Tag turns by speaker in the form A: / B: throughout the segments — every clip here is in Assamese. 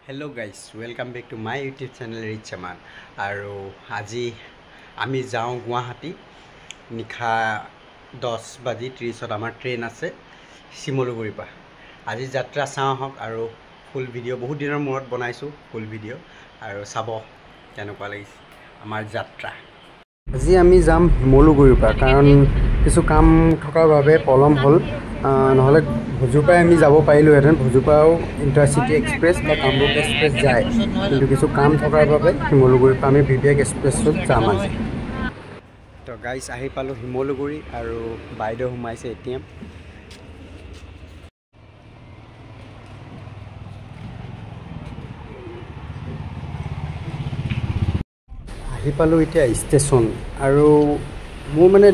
A: Hello guys, welcome back to my YouTube channel Rich Chaman. আৰু আজি আমি যাওঁ গুৱাহাটী নিখা 10:30 আমাৰ ট্ৰেইন আছে শিমলুগুৰিৰ পৰা। আজি যাত্ৰা চাওঁ হওক আৰু ফুল ভিডিঅ' বহুত দিনৰ মূৰত বনাইছোঁ ফুল ভিডিঅ' আৰু চাব কেনেকুৱা লাগিছে আমাৰ যাত্ৰা। আজি আমি যাম শিমলুগুৰিৰ পৰা কাৰণ কিছু কাম থকাৰ বাবে পলম হ'ল নহ'লে ভুজুৰ পৰাই আমি যাব পাৰিলোঁহেঁতেন। ভুজুৰ পৰাও ইণ্টাৰচিটি এক্সপ্ৰেছ বা কামৰূপ এক্সপ্ৰেছ যায়, কিন্তু কিছু কাম থকাৰ বাবে শিমলুগুৰিৰ পৰা আমি বিবেক এক্সপ্ৰেছত যাম আজি। তো গাইজ আহি পালোঁ শিমলুগুৰি আৰু বাইদেউ সোমাইছে ATM। আহি পালোঁ এতিয়া ষ্টেচন আৰু মোৰ মানে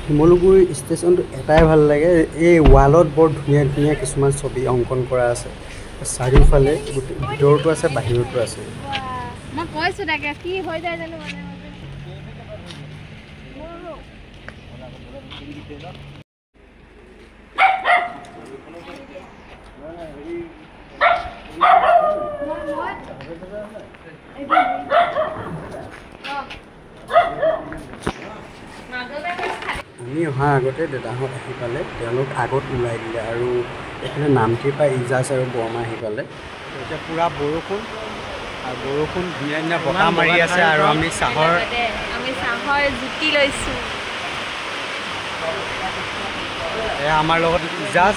A: শিমলুগুৰি ষ্টেচনটো এটাই ভাল লাগে, এই ৱালত বৰ ধুনীয়া ধুনীয়া কিছুমান ছবি অংকন কৰা আছে। চাৰিওফালে ভিতৰতো আছে বাহিৰতো আছে।
B: মই কৈছোঁ তাকে কি হৈ যায় জানো মানে
A: আমি অহাৰ আগতে দাদাহঁত আহি পালে, তেওঁলোক আগত ওলাই দিলে আৰু এইফালে নামটিৰ পৰা ইজাজ আৰু বৰমা আহি পালে। এতিয়া পূৰা বৰষুণ আৰু বৰষুণ ধুনীয়া ধুনীয়া বতাহ মাৰি আছে আৰু আমি চাহৰ
B: জুতি লৈছোঁ।
A: এয়া আমাৰ লগত ইজাজ।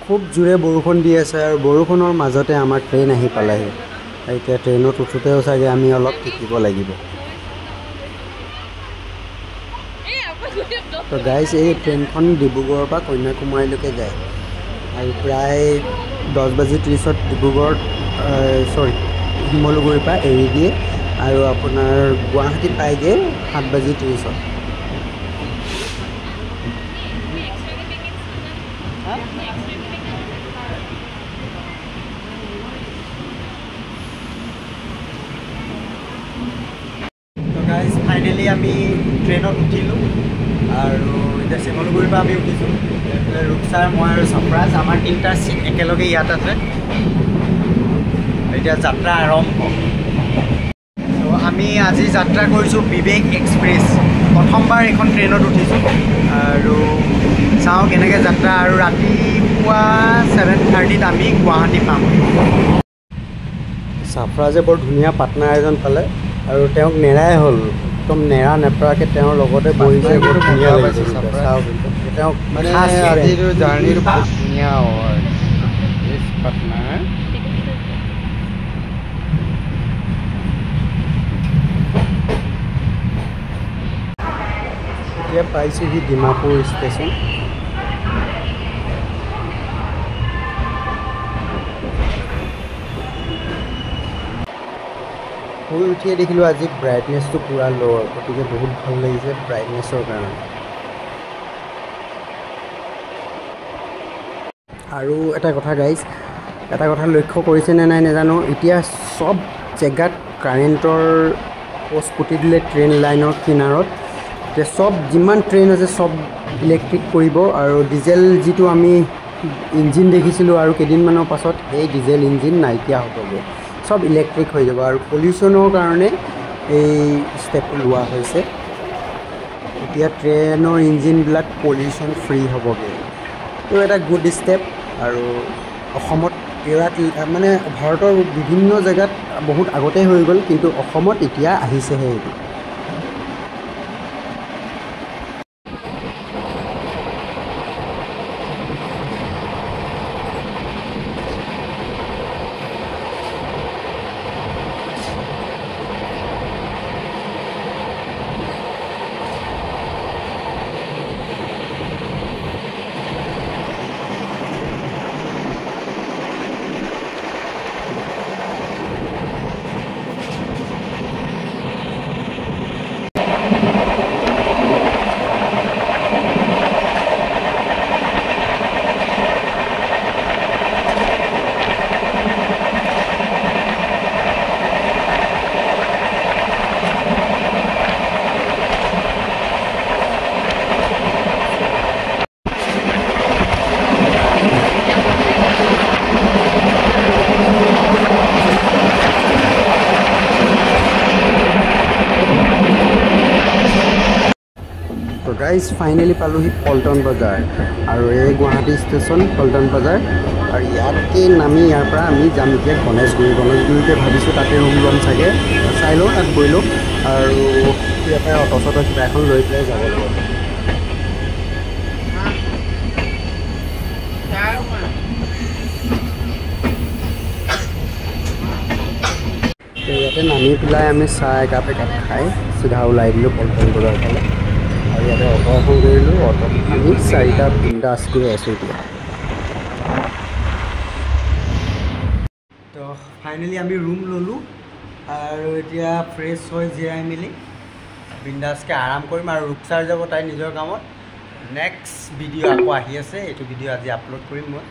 A: খুব জোৰে বৰষুণ দি আছে আৰু বৰষুণৰ মাজতে আমাৰ ট্ৰেইন আহি পালেহি। এতিয়া ট্ৰেইনত উঠোঁতেও চাগে আমি অলপ টিকিব লাগিব। তো গাইজ এই ট্ৰেইনখন ডিব্ৰুগড়ৰ পৰা কন্যাকুমাৰীলৈকে যায় আৰু প্ৰায় 10:30 ডিব্ৰুগড় শিমলুগুৰিৰ পৰা এৰি দিয়ে আৰু আপোনাৰ গুৱাহাটী পায়গৈ 7:30। গাইজ ফাইনেলি আমি ট্ৰেইনত উঠিলোঁ আৰু এতিয়া শিমলুগুৰিৰ পৰা আমি উঠিছোঁ। এইফালে ৰূপচাৰ, মই আৰু চফৰাজ, আমাৰ তিনিটা চিট একেলগে ইয়াত আছে। এতিয়া যাত্ৰা আৰম্ভ। তো আমি আজি যাত্ৰা কৰিছোঁ বিবেক এক্সপ্ৰেছ। প্ৰথমবাৰ এইখন ট্ৰেইনত উঠিছোঁ আৰু চাওঁ কেনেকৈ যাত্ৰা, আৰু ৰাতিপুৱা 7:30 আমি গুৱাহাটী পাম। চফৰাজে বৰ ধুনীয়া পাৰ্টনাৰ এজন পালে আৰু তেওঁক নেৰাই হ'ল, একদম নেৰা নেপৰাকৈ তেওঁৰ লগতে বহিছে। বৰ ধুনীয়া লাগিছে চাওক, তেওঁক মানে আজিৰ জাৰ্ণিৰ বহুত ধুনীয়া হয় পাৰ্টনাৰ। এতিয়া পাইছোঁহি ডিমাপুৰ ষ্টেচন। শুই উঠিয়ে দেখিলোঁ আজি ব্ৰাইটনেছটো পূৰা ল', গতিকে বহুত ভাল লাগিছে ব্ৰাইটনেছৰ কাৰণে। আৰু এটা কথা গাইজ, এটা কথা লক্ষ্য কৰিছেনে নাই নাজানো, এতিয়া চব জেগাত কাৰেণ্টৰ প'ষ্ট পুতি দিলে ট্ৰেইন লাইনৰ কিনাৰত। এতিয়া চব যিমান ট্ৰেইন আছে চব ইলেক্ট্ৰিক কৰিব আৰু ডিজেল যিটো আমি ইঞ্জিন দেখিছিলোঁ আৰু কেইদিনমানৰ পাছত সেই ডিজেল ইঞ্জিন নাইকিয়া হ'বগৈ, চব ইলেক্ট্ৰিক হৈ যাব আৰু পলিউশ্যনৰ কাৰণে এই ষ্টেপটো লোৱা হৈছে। এতিয়া ট্ৰেইনৰ ইঞ্জিনবিলাক পলিউশ্যন ফ্ৰী হ'বগৈ, তো এটা গুড ষ্টেপ। আৰু অসমত ইয়াত মানে ভাৰতৰ বিভিন্ন জেগাত বহুত আগতেই হৈ গ'ল, কিন্তু অসমত এতিয়া আহিছেহে এইটো। গাইজ ফাইনেলি পালোহি পল্টন বজাৰ আৰু এই গুৱাহাটী ষ্টেচন পল্টন বজাৰ আৰু ইয়াতে নামি ইয়াৰ পৰা আমি যাম এতিয়া গণেশগুৰিতে ভাবিছোঁ তাতে ৰুম ল'ম চাগে চাই লওঁ তাত গৈ লওঁ আৰু ইয়াৰ পৰা অটো চটো কিবা এখন লৈ পেলাই যাব লাগিব ইয়াতে নামি পেলাই আমি চাহ একাপ খাই চিধা ওলাই দিলোঁ পল্টন বজাৰ ফালে আৰু ইয়াতে অটো এখন কৰিলোঁ অটো আমি 4টা বিন্দাছ গৈ আছোঁ এতিয়া তো ফাইনেলি আমি ৰুম ল'লোঁ আৰু এতিয়া ফ্ৰেছ হৈ জিৰাই মেলি বিন্দাছকৈ আৰাম কৰিম আৰু ৰূপচাৰ যাব তাই নিজৰ কামত নেক্সট ভিডিঅ' আকৌ আহি আছে এইটো ভিডিঅ' আজি আপলোড কৰিম মই